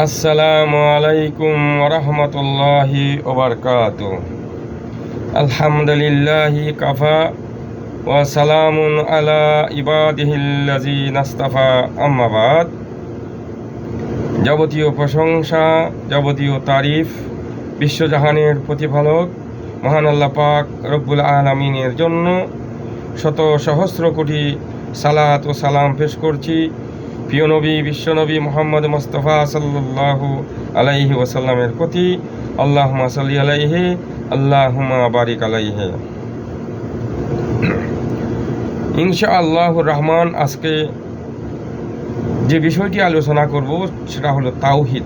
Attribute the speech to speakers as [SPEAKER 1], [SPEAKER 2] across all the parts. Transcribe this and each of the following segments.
[SPEAKER 1] আসসালামু আলাইকুম ওয়া রাহমাতুল্লাহি ওয়া বারাকাতুহু। আলহামদুলিল্লাহি কাফা ওয়া সালামুন আলা ইবাদিহিল্লাযিনা ইসতাফা, আম্মা বাদ। যাবতীয় প্রশংসা, যাবতীয় তারিফ বিশ্বজাহানের প্রতিপালক মহান আল্লাহ পাক রব্বুল আলামিনের জন্য শত সহস্র কোটি সালাত ও সালাম পেশ করছি প্রিয় নবী বিশ্বনবী মুহাম্মদ মুস্তাফা সাল্লাল্লাহু আলাইহি ওয়াসাল্লামের প্রতি। আল্লাহুম্মা সাল্লি আলাইহি, আল্লাহুম্মা বারিক আলাইহি। ইনশাআল্লাহুর রহমান আজকে যে বিষয়টি আলোচনা করব সেটা হলো তাওহীদ।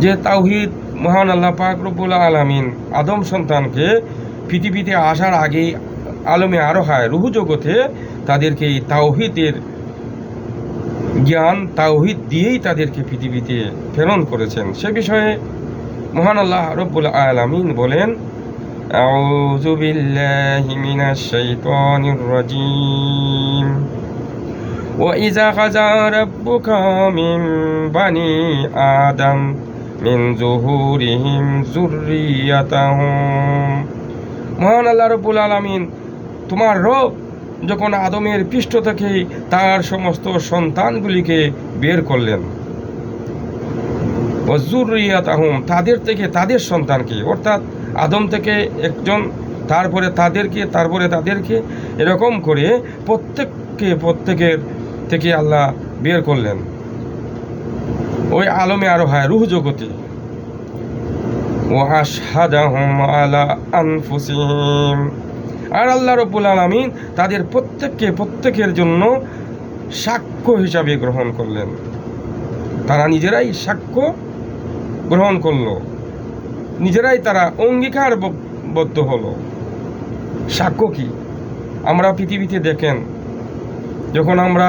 [SPEAKER 1] যে তাওহীদ মহান আল্লাহ পাক রব্বুল আলামিন আদম সন্তানকে পৃথিবীতে আসার আগেই আলমে আরোহায় রুহ জগতে তাদেরকে এই তাওহীদের জ্ঞান, তাওহীদ দিয়েই তাদেরকে পৃথিবীতে প্রেরণ করেছেন। সে বিষয়ে মহান আল্লাহ রব্বুল আলামিন বলেন, আউযু বিল্লাহি মিনাশ শাইতানির রাজীম, ওয়া ইযা গাযা রাব্বুকা মিন বানি আদম মিন যুহুরিহিম যুররিয়াতাহুম। মহান আল্লাহ রব্বুল আলামিন তোমার রব যখন আদমের পৃষ্ঠ থেকে তার সমস্ত সন্তানগুলিকে বের করলেন, যুররিয়াতাহুম তাদের থেকে তাদের সন্তানকে, অর্থাৎ আদম থেকে একজন, তারপরে তাদেরকে এরকম করে প্রত্যেকের থেকে আল্লাহ বের করলেন ওই আলমে আরোহায় রূহ জগতে। ওয়া আশহাদাহুম আলা আনফুসিহিম, আর আল্লাহ রব্বুল আলামিন তাদের প্রত্যেকের জন্য সাক্ষ্য হিসাবে গ্রহণ করলেন। তারা নিজেরাই সাক্ষ্য গ্রহণ করলো, নিজেরাই তারা অঙ্গীকারবদ্ধ হলো। সাক্ষ্য কি? আমরা পৃথিবীতে দেখেন, যখন আমরা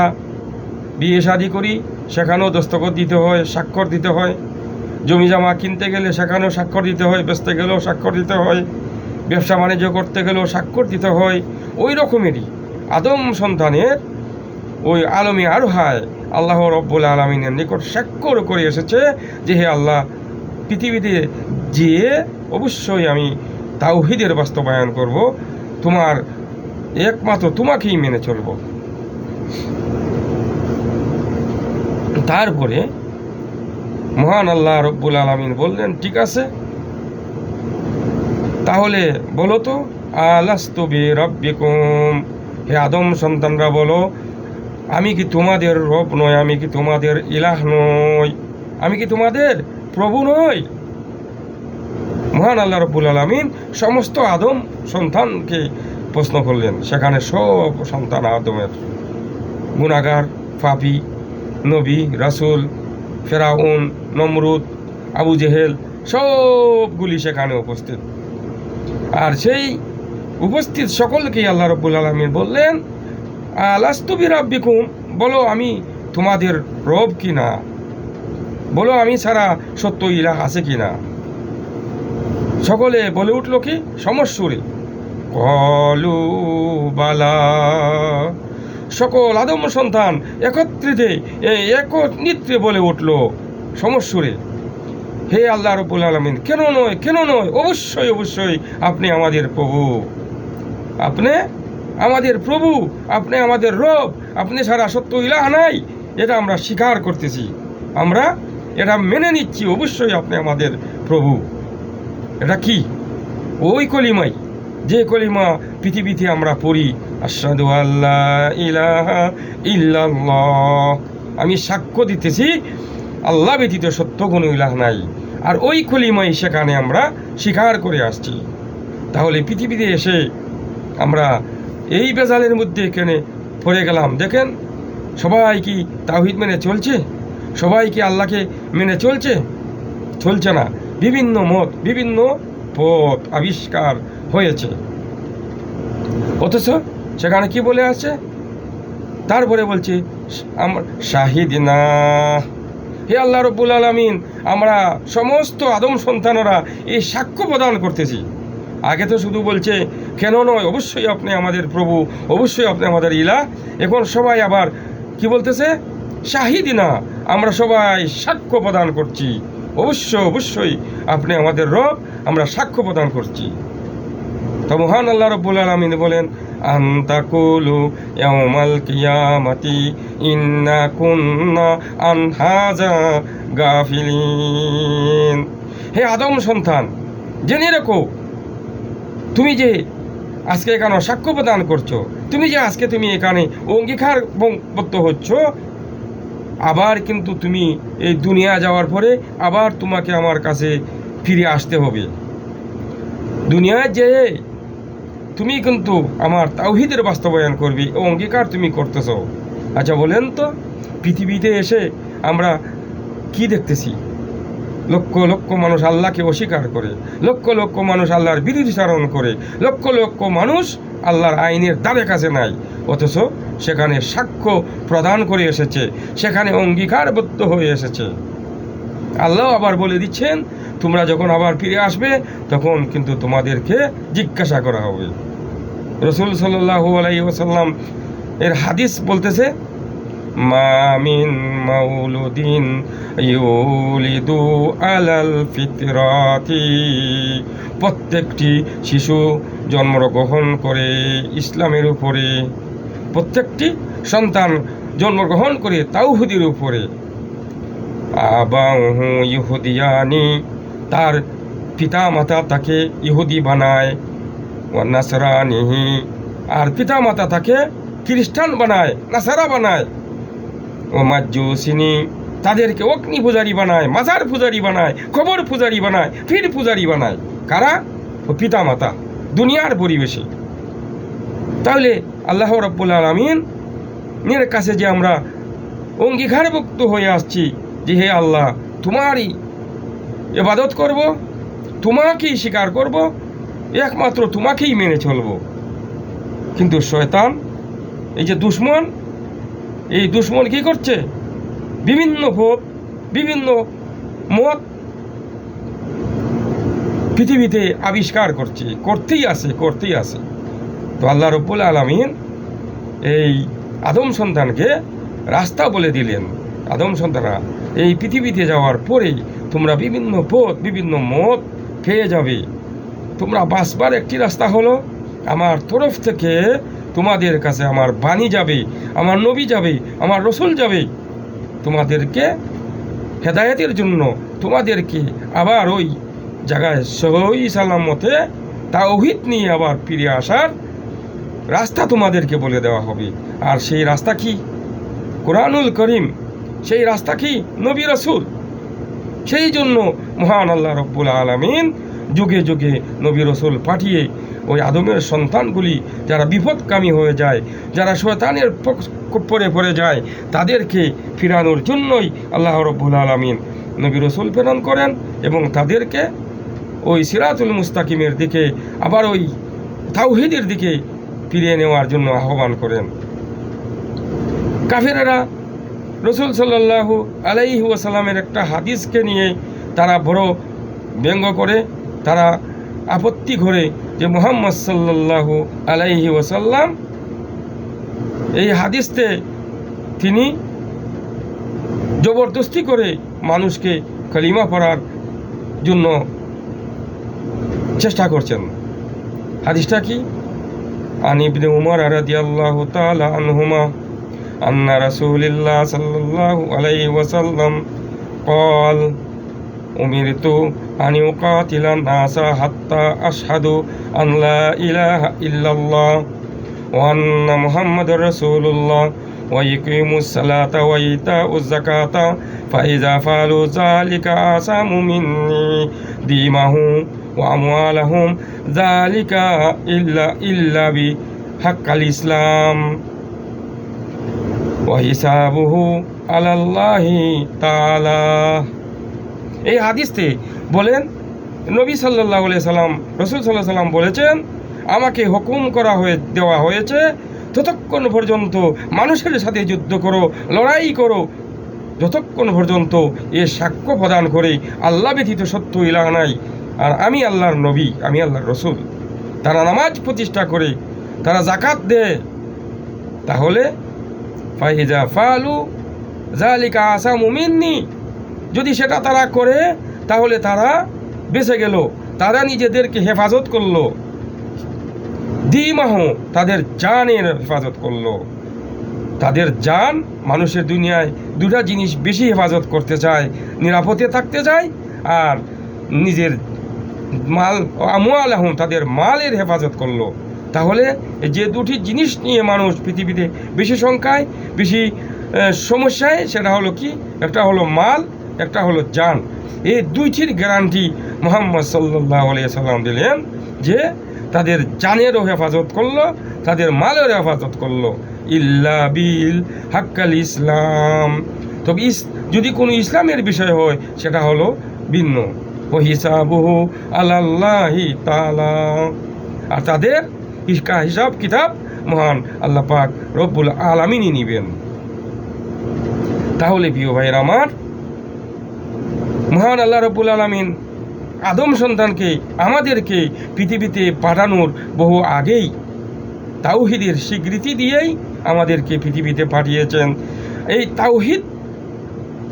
[SPEAKER 1] বিয়ে শাদী করি সেখানেও দস্তখত দিতে হয়, স্বাক্ষর দিতে হয়। জমি জমা কিনতে গেলে সেখানেও স্বাক্ষর দিতে হয়, বেচতে গেলেও স্বাক্ষর দিতে হয়, ব্যবসা বাণিজ্য করতে গেলেও স্বাক্ষর দিতে হয়। ওই রকমেরই আদম সন্তানের ওই আলমে আরোহায় আল্লাহ রব্বুল আলামিনের নিকট স্বাক্ষর করে এসেছে যে, হে আল্লাহ, পৃথিবীতে যেয়ে অবশ্যই আমি তাওহীদের বাস্তবায়ন করব, তোমার একমাত্র তোমাকেই মেনে চলব। তারপরে মহান আল্লাহ রব্বুল আলামিন বললেন, ঠিক আছে, তাহলে বলো তো, আলাস্তু বিরাব্বিকুম, হে আদম সন্তানরা বলো, আমি কি তোমাদের রব নই? আমি কি তোমাদের ইলাহ নই? আমি কি তোমাদের প্রভু নই? মহান আল্লাহ রব্বুল আলামিন সমস্ত আদম সন্তানকে প্রশ্ন করলেন। সেখানে সব সন্তান আদমের গুনাহগার, পাপী, নবী, রাসূল, ফেরাউন, নমরুদ, আবু জেহেল সবগুলি সেখানে উপস্থিত। আর সেই উপস্থিত সকলকেই আল্লাহ রব্বুল আলামিন বললেন, আলাস্তু বিরাব্বিকুম, বলো আমি তোমাদের রব কি না? বলো আমি ছাড়া সত্য ইলাহ আছে কি না? সকলে বলে উঠল কি সমস্বরে, ক্বালু বালা। সকল আদম সন্তান একত্রিতে বলে উঠল সমস্বরে, হে আল্লাহ রব্বুল আলামিন, কেন নয়, অবশ্যই আপনি আমাদের প্রভু, আপনি আমাদের প্রভু, আপনি আমাদের রব, আপনি ছাড়া সত্য ইলাহ নাই, এটা আমরা স্বীকার করতেছি, আমরা এটা মেনে নিচ্ছি, অবশ্যই আপনি আমাদের প্রভু। এটা কি? ওই কলিমাই, যে কলিমা পৃথিবীতে আমরা পড়ি, আশহাদু আল্লা ইলাহা ইল্লাল্লাহ, আমি সাক্ষ্য দিতেছি আল্লাহ ব্যতীত সত্য কোনো ইলাহ নাই। আর ওই কলিমাই সেখানে আমরা স্বীকার করে আসছি। তাহলে পৃথিবীতে এসে আমরা এই বেজালের মধ্যে কেনে পড়ে গেলাম? দেখেন, সবাই কি তাওহীদ মেনে চলছে? সবাই কি আল্লাহকে মেনে চলছে না। বিভিন্ন মত, বিভিন্ন পথ আবিষ্কার হয়েছে, অথচ সেখানে কি বলে আছে? তারপরে বলছে শাহিদিনা, হে আল্লাহ রব্বুল আলামিন, আমরা সমস্ত আদম সন্তানরা এই সাক্ষ্য প্রদান করতেছি। আগে তো শুধু বলছে কেন নয়, অবশ্যই আপনি আমাদের প্রভু, অবশ্যই আপনি আমাদের ইলাহ। এখন সবাই আবার কি বলতেছে? শাহিদিনা, আমরা সবাই সাক্ষ্য প্রদান করছি, অবশ্যই আপনি আমাদের রব, আমরা সাক্ষ্য প্রদান করছি। তো মহান আল্লাহ রাব্বুল আলামিন বলেন, আনতাকুলু ইয়াউমাল কিয়ামাতি ইন্না কুন্না আন হাযা গাফিলিন। হে আদম সন্তান, জেনে রাখো, তুমি যে আজকে এখানে সাক্ষ্য প্রদান করছো, তুমি যে আজকে তুমি এখানে অঙ্গীকারবদ্ধ হচ্ছ, আবার কিন্তু তুমি এই দুনিয়া যাওয়ার পরে আবার তোমাকে আমার কাছে ফিরে আসতে হবে। দুনিয়ায় যে তুমি কিন্তু আমার তাওহীদের বাস্তবায়ন করবে, ও অঙ্গীকার তুমি করতেছ। আচ্ছা বলেন তো, পৃথিবীতে এসে আমরা কি দেখতেছি? লক্ষ লক্ষ মানুষ আল্লাহকে অস্বীকার করে, লক্ষ লক্ষ মানুষ আল্লাহর বিরুদ্ধাচরণ করে, লক্ষ লক্ষ মানুষ আল্লাহর আইনের দ্বারে কাছে নাই, অথচ সেখানে সাক্ষ্য প্রদান করে এসেছে, সেখানে অঙ্গীকারবদ্ধ হয়ে এসেছে। আল্লাহ আবার বলে দিচ্ছেন, তোমরা যখন আবার ফিরে আসবে তখন কিন্তু তোমাদেরকে জিজ্ঞাসা করা হবে। রাসূল সাল্লাল্লাহু আলাইহি ওয়াসাল্লাম এর হাদিস বলতেছে, মা মিন মাউলুদিন ইউলিদু আলাল ফিতরাতি, প্রত্যেকটি শিশু জন্মগ্রহণ করে ইসলামের উপরে, প্রত্যেকটি সন্তান জন্মগ্রহণ করে তাওহীদের উপরে। আবাহু ইহুদিয়ানি, তার পিতা মাতা তাকে ইহুদি বানায়, ওয়া নাসরানিহি, আর পিতা মাতা তাকে খ্রিস্টান বানায়, নাসারা বানায়, ও মাজুসিনি, তাদেরকে অগ্নি পূজারী বানায়, মাজার পূজারী বানায়, কবর পূজারী বানায়, ফির পূজারী বানায়। কারা? ও পিতা মাতা, দুনিয়ার পরিবেশে। তাহলে আল্লাহ রাব্বুল আলামিন এর কাছে যে আমরা অঙ্গীকারভুক্ত হয়ে আসছি যে হে আল্লাহ, তোমারই ইবাদত করব, তোমাকেই স্বীকার করব, একমাত্র তোমাকেই মেনে চলব। কিন্তু শয়তান, এই যে দুশ্মন, এই দুশ্মন কি করছে? বিভিন্ন ভোট, বিভিন্ন মত পৃথিবীতে আবিষ্কার করছে, করতেই আছে। তো আল্লাহ রাব্বুল আলামিন এই আদম সন্তানকে রাস্তা বলে দিলেন, আদম সন্তানরা এই পৃথিবীতে যাওয়ার পরেই তোমরা বিভিন্ন পথ, বিভিন্ন মত পেয়ে যাবে। তোমরা বাঁচবার একটি রাস্তা হলো আমার তরফ থেকে তোমাদের কাছে আমার বাণী যাবে, আমার নবী যাবে, আমার রসুল যাবে, তোমাদেরকে হেদায়েতের জন্য, তোমাদেরকে আবার ওই জায়গায় সহি সালামতে তাওহীদ নিয়ে আবার ফিরে আসার রাস্তা তোমাদেরকে বলে দেওয়া হবে। আর সেই রাস্তা কি? কোরআনুল করিম। সেই রাস্তা কি? নবী রাসূল। সেই জন্য মহান আল্লাহ রাব্বুল আলামিন যুগে যুগে নবী রাসূল পাঠিয়ে ওই আদমের সন্তানগুলি যারা বিপদকামী হয়ে যায়, যারা শয়তানের পরে যায়, তাদেরকে ফিরানোর জন্যই আল্লাহ রাব্বুল আলামিন নবী রাসূল প্রেরণ করেন এবং তাদেরকে ওই সিরাতুল মুস্তাকিমের দিকে, আবার ওই তাওহীদের দিকে ফিরিয়ে নেওয়ার জন্য আহ্বান করেন। কাফেরেরা রাসূল সাল্লাল্লাহু আলাইহি ওয়াসাল্লামের একটা হাদিসকে নিয়ে তারা বড় ব্যঙ্গ করে, তারা আপত্তি করে যে মুহাম্মদ সাল্লাল্লাহু আলাইহি ওয়াসাল্লাম এই হাদিসতে তিনি জবরদস্তি করে মানুষকে কালিমা পড়ার জন্য চেষ্টা করছেন। হাদিসটা কি? আন ইবনে উমর রাদিয়াল্লাহু তাআলা আনহুমা আন্না রাসূলুল্লাহ সাল্লাল্লাহু আলাইহি ওয়াসাল্লাম قال أمرت أن أقاتل الناس حتى أشهدوا أن لا إله إلا الله وأن محمد رسول الله ويقيموا الصلاة وإيتاء الزكاة فإذا فعلوا ذلك عصموا مني دماءهم وأموالهم ذلك إلا بحق الإسلام وحسابه على الله تعالى। এই হাদিসে বলেন নবী সাল্লাল্লাহু আলাইহি সাল্লাম, রাসূল সাল্লাল্লাহু আলাইহি সাল্লাম বলেছেন, আমাকে হুকুম দেওয়া হয়েছে ততক্ষণ পর্যন্ত মানুষের সাথে যুদ্ধ করো, লড়াই করো, যতক্ষণ পর্যন্ত এ সাক্ষ্য প্রদান করে আল্লাহ ব্যতীত সত্য ইলাহ নাই, আর আমি আল্লাহর নবী, আমি আল্লাহর রসুল। তারা নামাজ প্রতিষ্ঠা করে, তারা যাকাত দেয়, তাহলে ফাইজা ফালু যালিকা আসামু মিন্নি, যদি সেটা তারা করে তাহলে তারা বেঁচে গেল, তারা নিজেদেরকে হেফাজত করলো, দিমাহ তাদের জানের হেফাজত করলো। তাদের জান, মানুষের দুনিয়ায় দুটা জিনিস বেশি হেফাজত করতে চায়, নিরাপদে থাকতে চায়, আর নিজের মাল আমওয়ালাহুম তাদের মালের হেফাজত করলো। তাহলে যে দুটি জিনিস নিয়ে মানুষ পৃথিবীতে বেশি সংখ্যায় বেশি সমস্যায়, সেটা হলো কি, একটা হলো মাল, একটা হলো জান। এই দুইটির গ্যারান্টি মুহাম্মদ সাল্লাল্লাহু আলাইহি সাল্লাম দিলেন, যে তাদের জানেরও হেফাজত করলো, তাদের মালের হেফাজত করলো, ইল্লা বিল হাক্কাল ইসলাম। তবে যদি কোনো ইসলামের বিষয় হয় সেটা হলো ভিন্ন, ও হিসাবুহু আলাল্লাহি তাআলা, আর তাদের হিসাব কিতাব মহান আল্লাহ পাক রব্বুল আলামিনই নিবেন। তাহলে প্রিয় ভাইয়ের আমার, মহান আল্লাহ রব্বুল আলামিন আদম সন্তানকে আমাদেরকে পৃথিবীতে পাঠানোর বহু আগেই তাওহীদের স্বীকৃতি দিয়েই আমাদেরকে পৃথিবীতে পাঠিয়েছেন। এই তাওহীদ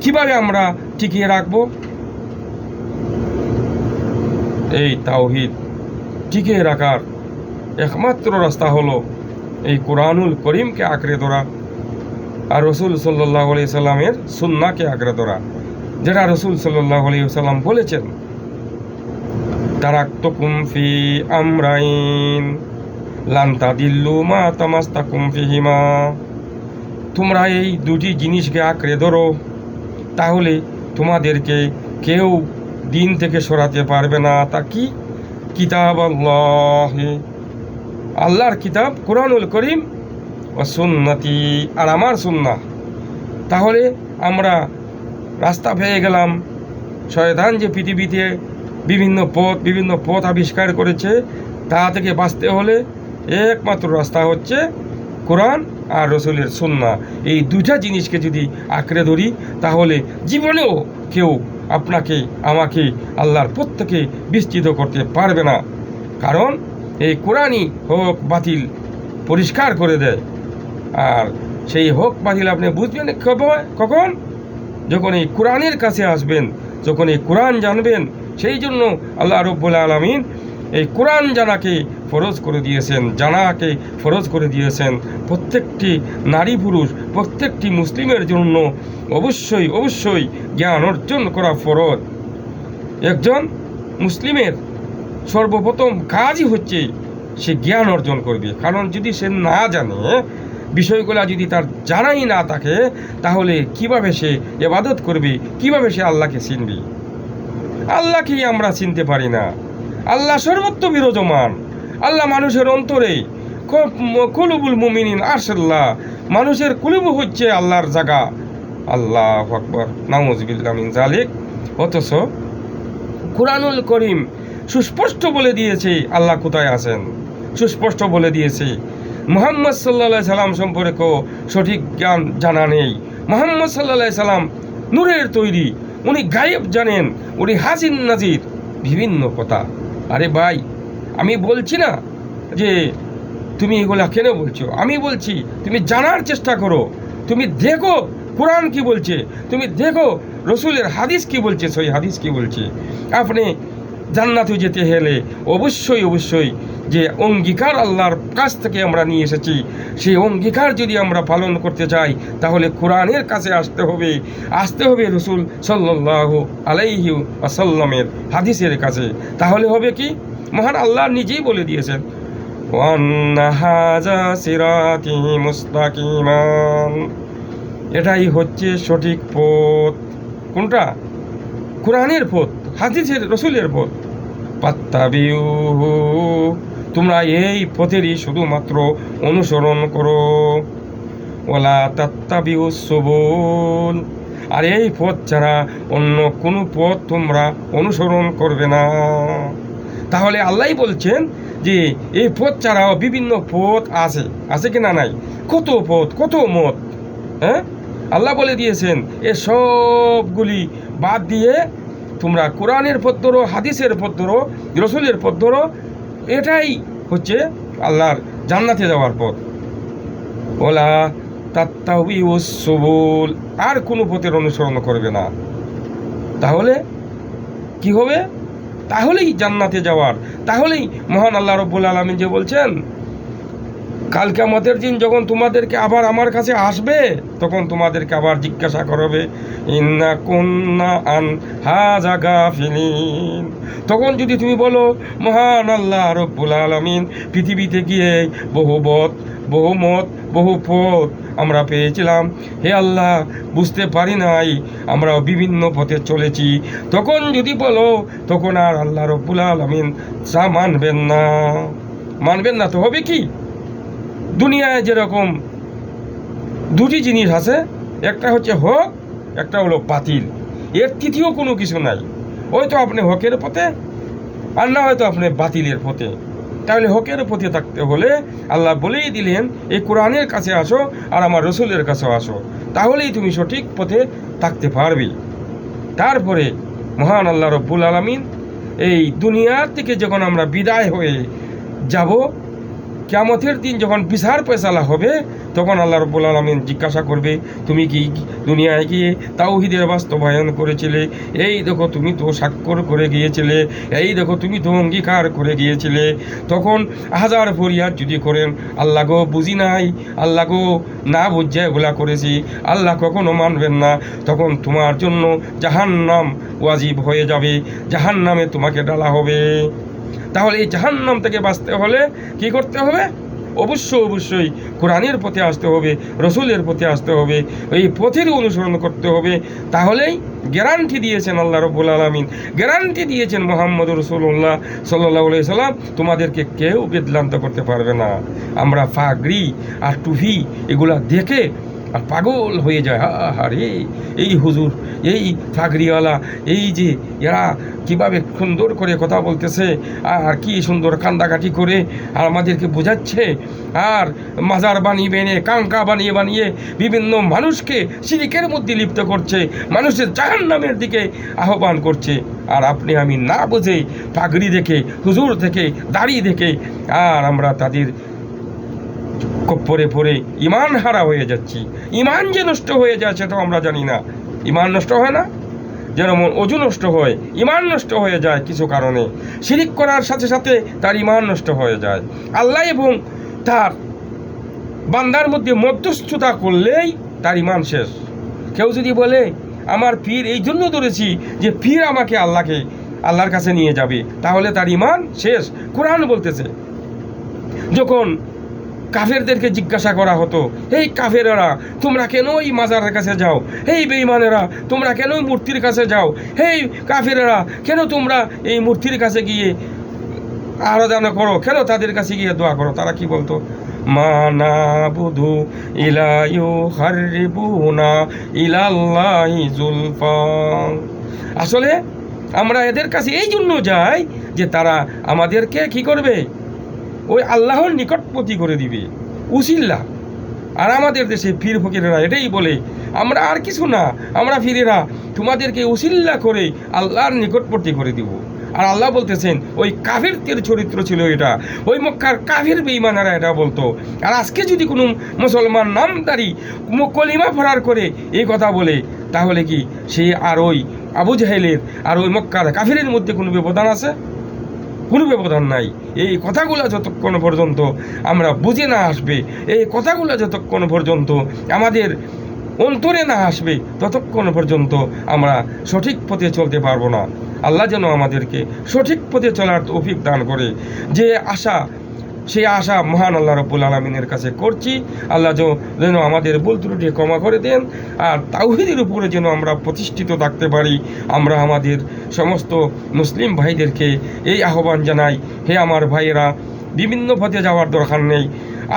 [SPEAKER 1] কিভাবে আমরা টিকিয়ে রাখব? এই তাওহীদ টিকিয়ে রাখার একমাত্র রাস্তা হলো এই কোরআনুল করিমকে আঁকড়ে ধরা, আর রসুল সাল্লাল্লাহু আলাইহি সাল্লামের সুন্নাহকে আঁকড়ে ধরা, যেটা রসুল সাল্লাল্লাহু আলাইহি সাল্লাম বলেছেন, তারাকতুকুম ফি আমরাইন লান তাদিল্লু মা তামাসতাকুম ফিহিমা, তোমরা এই দুটি জিনিসকে আঁকড়ে ধরো, তাহলে তোমাদেরকে কেউ দিন থেকে সরাতে পারবে না। তা কি? কিতাব আল্লাহ, আল্লাহর কিতাব কোরআনুল করিম, ও সুন্নতি, আর আমার সুন্নাহ। তাহলে আমরা রাস্তা পেয়ে গেলাম। শয়তান যে পৃথিবীতে বিভিন্ন পথ আবিষ্কার করেছে, তা থেকে বাঁচতে হলে একমাত্র রাস্তা হচ্ছে কোরআন আর রসুলের সুন্নাহ। এই দুইটা জিনিসকে যদি আঁকড়ে ধরি, তাহলে জীবনেও কেউ আপনাকে আমাকে আল্লাহর পথ থেকে বিস্তৃত করতে পারবে না। কারণ এই কোরআনই হক বাতিল পরিষ্কার করে দেয়। আর সেই হক বাতিল আপনি বুঝবেন কখন? যখন এই কোরআনের কাছে আসবেন, যখন এই কোরআন জানবেন। সেই জন্য আল্লাহ রব্বুল আলামিন এই কোরআন জানাকে ফরজ করে দিয়েছেন প্রত্যেকটি নারী পুরুষ, প্রত্যেকটি মুসলিমের জন্য অবশ্যই জ্ঞান অর্জন করা ফরজ। একজন মুসলিমের সর্বপ্রথম কাজই হচ্ছে সে জ্ঞান অর্জন করবে। কারণ যদি সে না জানে, বিষয়গুলো যদি তার জানাই না থাকে, তাহলে কিভাবে সে ইবাদত করবে, কিভাবে সে আল্লাহকে চিনবে? আল্লাহকেই আমরা চিনতে পারি না। আল্লাহ সর্বত্র বিরাজমান। আল্লাহ মানুষের অন্তরে, কুলুবুল মুমিনিন আরশাল্লাহ, মানুষের কুলুব হচ্ছে আল্লাহর জায়গা। আল্লাহু আকবার, নাউযুবিল্লাহি মিন যালিক। অথচ কুরআনুল করিম সুস্পষ্ট বলে দিয়েছে আল্লাহ কোথায় আছেন, সুস্পষ্ট বলে দিয়েছে। মুহাম্মদ সাল্লাল্লাহু আলাইহি সাল্লাম সম্পর্কেও সঠিক জ্ঞান জানা নেই। মুহাম্মদ সাল্লাল্লাহু আলাইহি সাল্লাম নূরের তৈরি, উনি গায়েব জানেন, উনি হাজির নাজির, বিভিন্ন কথা। আরে ভাই, আমি বলছি না যে তুমি এগুলা কেন বলছো, আমি বলছি তুমি জানার চেষ্টা করো, তুমি দেখো কোরআন কি বলছে, তুমি দেখো রসুলের হাদিস কি বলছে, সই হাদিস কি বলছে। আপনি জান্নাতে যেতে হলে অবশ্যই যে অঙ্গীকার আল্লাহর কাছ থেকে আমরা নিয়ে এসেছি, সেই অঙ্গীকার যদি আমরা পালন করতে চাই, তাহলে কোরআনের কাছে আসতে হবে রসুল সাল্লাল্লাহু আলাইহি ওয়াসাল্লামের হাদিসের কাছে। তাহলে হবে কি? মহান আল্লাহ নিজেই বলে দিয়েছেন, ওয়ান্না হাযা সিরাতি মুস্তাকিমান, এটাই হচ্ছে সঠিক পথ। কোনটা? কোরআনের পথ, হাদিসের রসুলের পথ। ফাত্তাবিউহু, তোমরা এই পথেরই শুধুমাত্র অনুসরণ করো। ওয়ালা তাত্তাবিউস সুবুল, আর এই পথ ছাড়া অন্য কোনো পথ তোমরা অনুসরণ করবে না। তাহলে আল্লাহই বলছেন যে এই পথ ছাড়াও বিভিন্ন পথ আছে কি না? নাই, কত পথ, কত মত। হ্যাঁ, আল্লাহ বলে দিয়েছেন এ সবগুলি বাদ দিয়ে তোমরা কোরআনের পথ ধরো, হাদিসের পথ ধরো, রসুলের পথ ধরো। এটাই হচ্ছে আল্লাহর জান্নাতে যাওয়ার পথ। ওলা তাত্তাবিউস সুবুল, আর কোনো পথের অনুসরণ করবে না। তাহলে কি হবে? তাহলেই জান্নাতে যাওয়ার, তাহলেই মহান আল্লাহ রাব্বুল আলামিন যে বলছেন কাল কিয়ামতের দিন যখন তোমাদেরকে আবার আমার কাছে আসবে, তখন তোমাদেরকে আবার জিজ্ঞাসা করবে ইন্না কুন্না আন হাযা গাফিলিন। তখন যদি তুমি বলো মহান আল্লাহ রাব্বুল আলামিন, পৃথিবীতে গিয়ে বহু মত বহু পথ আমরা পেয়েছিলাম, হে আল্লাহ বুঝতে পারি নাই, আমরা বিভিন্ন পথে চলেছি। তখন যদি বলো, তখন আর আল্লাহ রাব্বুল আলামিন তা মানবেন না। তো হবে কি? দুনিয়ায় যেরকম দুটি জিনিস আছে, একটা হচ্ছে হক, একটা হলো বাতিল, এর তৃতীয় কোনো কিছু নাই। হয়তো আপনি হকের পথে, আর না হয়তো আপনি বাতিলের পথে। তাহলে হকের পথে থাকতে হলে আল্লাহ বলেই দিলেন এই কোরআনের কাছে আসো আর আমার রসুলের কাছেও আসো, তাহলেই তুমি সঠিক পথে থাকতে পারবে। তারপরে মহান আল্লাহ রাব্বুল আলামিন এই দুনিয়ার থেকে যখন আমরা বিদায় হয়ে যাব, কিয়ামতের দিন যখন বিচার ফয়সালা হবে, তখন আল্লাহ রাব্বুল আলামিন জিজ্ঞাসা করবে তুমি কি দুনিয়ায় গিয়ে তাওহীদের বাস্তবায়ন করেছিলে? এই দেখো তুমি তো স্বাক্ষর করে গিয়েছিলে, এই দেখো তুমি তো অঙ্গীকার করে গিয়েছিলে। তখন হাজার ফরিয়াদ যদি করেন, আল্লাহ গো বুঝি নাই, আল্লাহ গো না বুঝে এগুলা করেছি, আল্লাহ কখনো মানবেন না। তখন তোমার জন্য জাহান্নাম ওয়াজিব হয়ে যাবে, জাহান্নামে তোমাকে ডালা হবে। তাহলে এই জাহান্নাম থেকে বাঁচতে হলে কি করতে হবে? অবশ্যই কোরআনের পথে আসতে হবে, রসুলের পথে আসতে হবে, এই পথের অনুসরণ করতে হবে। তাহলেই গ্যারান্টি দিয়েছেন আল্লাহ রাব্বুল আলামিন, গ্যারান্টি দিয়েছেন মুহাম্মদুর রাসূলুল্লাহ সাল্লাল্লাহু আলাইহি সাল্লাম, তোমাদেরকে কেউ বিভ্রান্ত করতে পারবে না। আমরা পাগড়ি আর টুপি এগুলা দেখে আর পাগল হয়ে যায়, আরে এই হুজুর, এই পাগড়িওয়ালা, এই যে এরা কীভাবে সুন্দর করে কথা বলতেছে, আর কি সুন্দর কান্দাকাটি করে আর আমাদেরকে বোঝাচ্ছে, আর মাজার বানিয়ে কাঙ্কা বানিয়ে বিভিন্ন মানুষকে শিরকের মধ্যে লিপ্ত করছে, মানুষের জাহান্নামের দিকে আহ্বান করছে। আর আপনি আমি না বুঝে পাগড়ি দেখে, হুজুর থেকে, দাড়ি দেখে আর আমরা তাদের পরে ইমান হারা হয়ে যাচ্ছি। ইমান যে নষ্ট হয়ে যায় সেটাও আমরা জানি না। ইমান নষ্ট হয় না, যেমন অজু নষ্ট হয়, ইমান নষ্ট হয়ে যায় কিছু কারণে। শিরিক করার সাথে সাথে তার ইমান নষ্ট হয়ে যায়। আল্লাহ এবং তার বান্দার মধ্যে মধ্যস্থতা করলেই তার ইমান শেষ। কেউ যদি বলে আমার পীর এই জন্য ধরেছি যে পীর আমাকে আল্লাহর কাছে নিয়ে যাবে, তাহলে তার ইমান শেষ। কোরআন বলতেছে, যখন কাফেরদেরকে জিজ্ঞাসা করা হতো, এই কাফেরেরা তোমরা কেন এই মাজারের কাছে যাও, এই বেঈমানেরা তোমরা কেন মূর্তির কাছে যাও, এই কাফেরেরা কেন তোমরা এই মূর্তির কাছে গিয়ে আরাধনা করো, কেন তাদের কাছে গিয়ে দোয়া করো? তারা কি বলতো? মা নাবুদু ইলা ইউহাররিবুনা ইলাল্লাহি যুলফা। আসলে আমরা এদের কাছে এই জন্য যাই যে তারা আমাদেরকে কি করবে? ওই আল্লাহর নিকটবর্তী করে দিবে, উসিল্লা। আর আমাদের দেশে পীর ফকিরেরা এটাই বলে, আমরা আর কিছু না, আমরা পীরেরা তোমাদেরকে উসিল্লা করে আল্লাহর নিকটবর্তী করে দিব। আর আল্লাহ বলতেছেন ওই কাফিরদের চরিত্র ছিল এটা, ওই মক্কার কাফির বেঈমানেরা এটা বলতো। আর আজকে যদি কোনো মুসলমান নামদারি কলিমা ফরার করে এই কথা বলে, তাহলে কি সে আর ওই আবু জাহেলের আর ওই মক্কার কাফিরের মধ্যে কোনো ব্যবধান আছে? কোনো ব্যবধান নাই। এই কথাগুলো যতক্ষণ পর্যন্ত আমরা বুঝে না আসবে, এই কথাগুলো যতক্ষণ পর্যন্ত আমাদের অন্তরে না আসবে, ততক্ষণ পর্যন্ত আমরা সঠিক পথে চলতে পারবো না। আল্লাহ যেন আমাদেরকে সঠিক পথে চলার তৌফিক দান করে। যে আশা, সেই আশা মহান আল্লাহ রাব্বুল আলামিনের কাছে করছি। আল্লাহ যেন আমাদের ভুল ত্রুটি ক্ষমা করে দেন, আর তাওহীদের উপরে যেন আমরা প্রতিষ্ঠিত থাকতে পারি। আমরা আমাদের সমস্ত মুসলিম ভাইদেরকে এই আহ্বান জানাই, হে আমার ভাইয়েরা, বিভিন্ন পথে যাওয়ার দরকার নেই।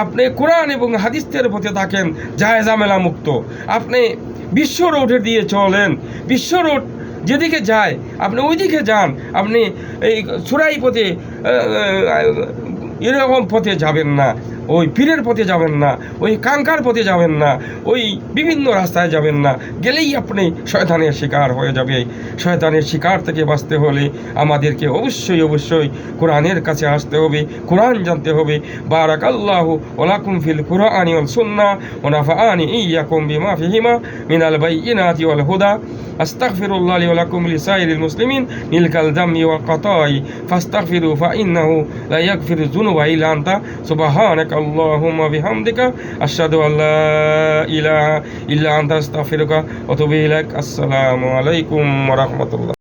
[SPEAKER 1] আপনি কোরআন এবং হাদিসের পথে থাকেন, ঝামেলা মুক্ত। আপনি বিশ্ব রোডের দিয়ে চলেন, বিশ্ব রোড যেদিকে যায় আপনি ওই দিকে যান। আপনি এই চোরাই পথে এরকম পথে যাবেন না। ওই পীরের পথে যাবেন না, ওই কাঙ্কার পথে যাবেন না, ওই বিভিন্ন রাস্তায় যাবেন না, গেলেই আপনি শয়তানের শিকার হয়ে যাবে। শয়তানের শিকার থেকে বাঁচতে হলে আমাদেরকে অবশ্যই অবশ্যই কোরআনের কাছে আসতে হবে, কোরআন জানতে হবে। বারাকাল্লাহু ওয়া লাকুম ফিল কুরআনি ওয়াল সুন্নাহ ওয়া নাফাআনি ইয়াকুম বিমা ফিহিমা মিনাল বাইয়িনাতি ওয়াল হুদা। আস্তাগফিরুল্লাহ লি ওয়া লাকুম লিসাইরিল মুসলিমিন মিল কাল যামমি ওয়াল কাতাই ফাস্তাগফিরু ফাইন্নাহু লা ইয়াগফিরুয যুনুবা ইল্লা আনতা সুবহানাকা আল্লাহুম্মা বিহামদিকা আশহাদু আল্লা ইলাহা ইল্লা আনতা আস্তাগফিরুকা ওয়া আতুবু ইলাইক। আসসালামু আলাইকুম ওয়া রাহমাতুল্লাহ।